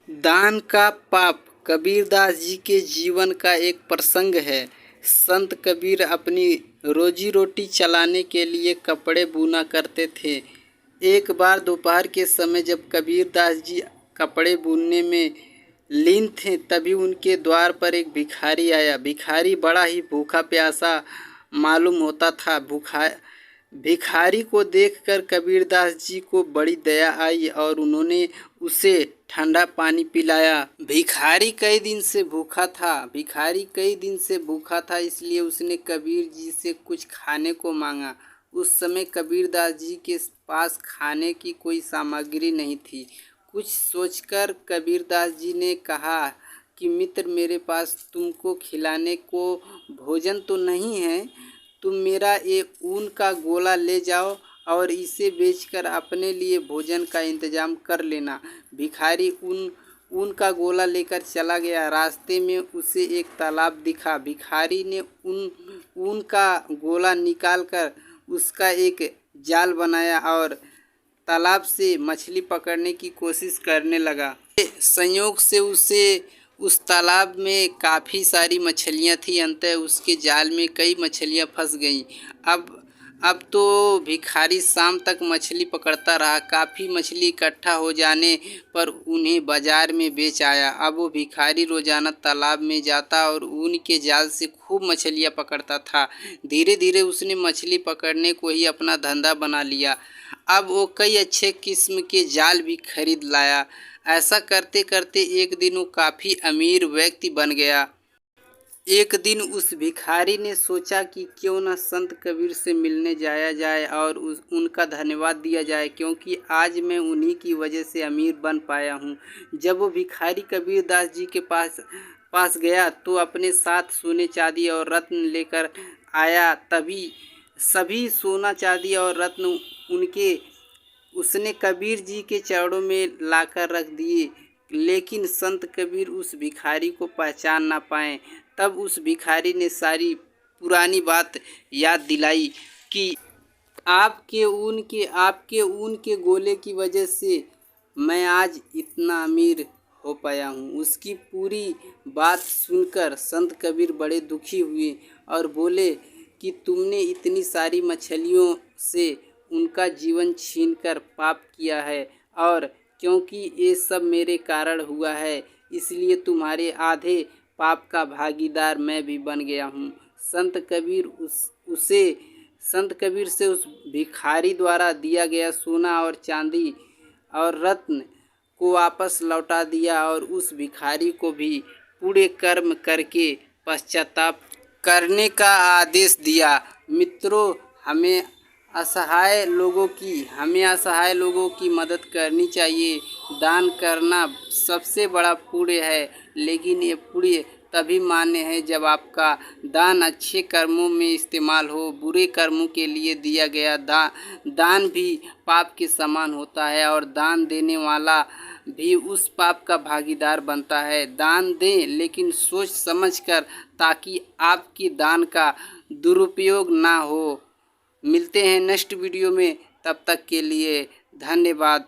दान का पाप कबीरदास जी के जीवन का एक प्रसंग है। संत कबीर अपनी रोजी रोटी चलाने के लिए कपड़े बुना करते थे। एक बार दोपहर के समय जब कबीरदास जी कपड़े बुनने में लीन थे, तभी उनके द्वार पर एक भिखारी आया। भिखारी बड़ा ही भूखा प्यासा मालूम होता था। भिखारी को देखकर कबीरदास जी को बड़ी दया आई और उन्होंने उसे ठंडा पानी पिलाया। भिखारी कई दिन से भूखा था, इसलिए उसने कबीर जी से कुछ खाने को मांगा। उस समय कबीरदास जी के पास खाने की कोई सामग्री नहीं थी। कुछ सोचकर कबीरदास जी ने कहा कि मित्र, मेरे पास तुमको खिलाने को भोजन तो नहीं है, तुम मेरा ये ऊन का गोला ले जाओ और इसे बेचकर अपने लिए भोजन का इंतजाम कर लेना। भिखारी ऊन का गोला लेकर चला गया। रास्ते में उसे एक तालाब दिखा। भिखारी ने ऊन का गोला निकालकर उसका एक जाल बनाया और तालाब से मछली पकड़ने की कोशिश करने लगा। संयोग से उसे उस तालाब में काफ़ी सारी मछलियाँ थी। अंततः उसके जाल में कई मछलियाँ फंस गईं। अब तो भिखारी शाम तक मछली पकड़ता रहा। काफ़ी मछली इकट्ठा हो जाने पर उन्हें बाजार में बेच आया। अब वो भिखारी रोजाना तालाब में जाता और ऊन के जाल से खूब मछलियाँ पकड़ता था। धीरे धीरे उसने मछली पकड़ने को ही अपना धंधा बना लिया। अब वो कई अच्छे किस्म के जाल भी खरीद लाया। ऐसा करते करते एक दिन वो काफ़ी अमीर व्यक्ति बन गया। एक दिन उस भिखारी ने सोचा कि क्यों न संत कबीर से मिलने जाया जाए और उनका धन्यवाद दिया जाए, क्योंकि आज मैं उन्हीं की वजह से अमीर बन पाया हूँ। जब वो भिखारी कबीरदास जी के पास गया तो अपने साथ सोने चांदी और रत्न लेकर आया। तभी सभी सोना चांदी और रत्न उसने कबीर जी के चरणों में लाकर रख दिए, लेकिन संत कबीर उस भिखारी को पहचान ना पाए। तब उस भिखारी ने सारी पुरानी बात याद दिलाई कि आपके ऊन के गोले की वजह से मैं आज इतना अमीर हो पाया हूँ। उसकी पूरी बात सुनकर संत कबीर बड़े दुखी हुए और बोले कि तुमने इतनी सारी मछलियों से उनका जीवन छीनकर पाप किया है, और क्योंकि ये सब मेरे कारण हुआ है, इसलिए तुम्हारे आधे पाप का भागीदार मैं भी बन गया हूँ। संत कबीर से उस भिखारी द्वारा दिया गया सोना और चांदी और रत्न को वापस लौटा दिया और उस भिखारी को भी पूरे कर्म करके पश्चाताप करने का आदेश दिया। मित्रों, हमें असहाय लोगों की मदद करनी चाहिए। दान करना सबसे बड़ा पुण्य है, लेकिन ये पुण्य तभी मान्य है जब आपका दान अच्छे कर्मों में इस्तेमाल हो। बुरे कर्मों के लिए दिया गया दान भी पाप के समान होता है और दान देने वाला भी उस पाप का भागीदार बनता है। दान दें, लेकिन सोच समझकर, ताकि आपके दान का दुरुपयोग ना हो। मिलते हैं नेक्स्ट वीडियो में, तब तक के लिए धन्यवाद।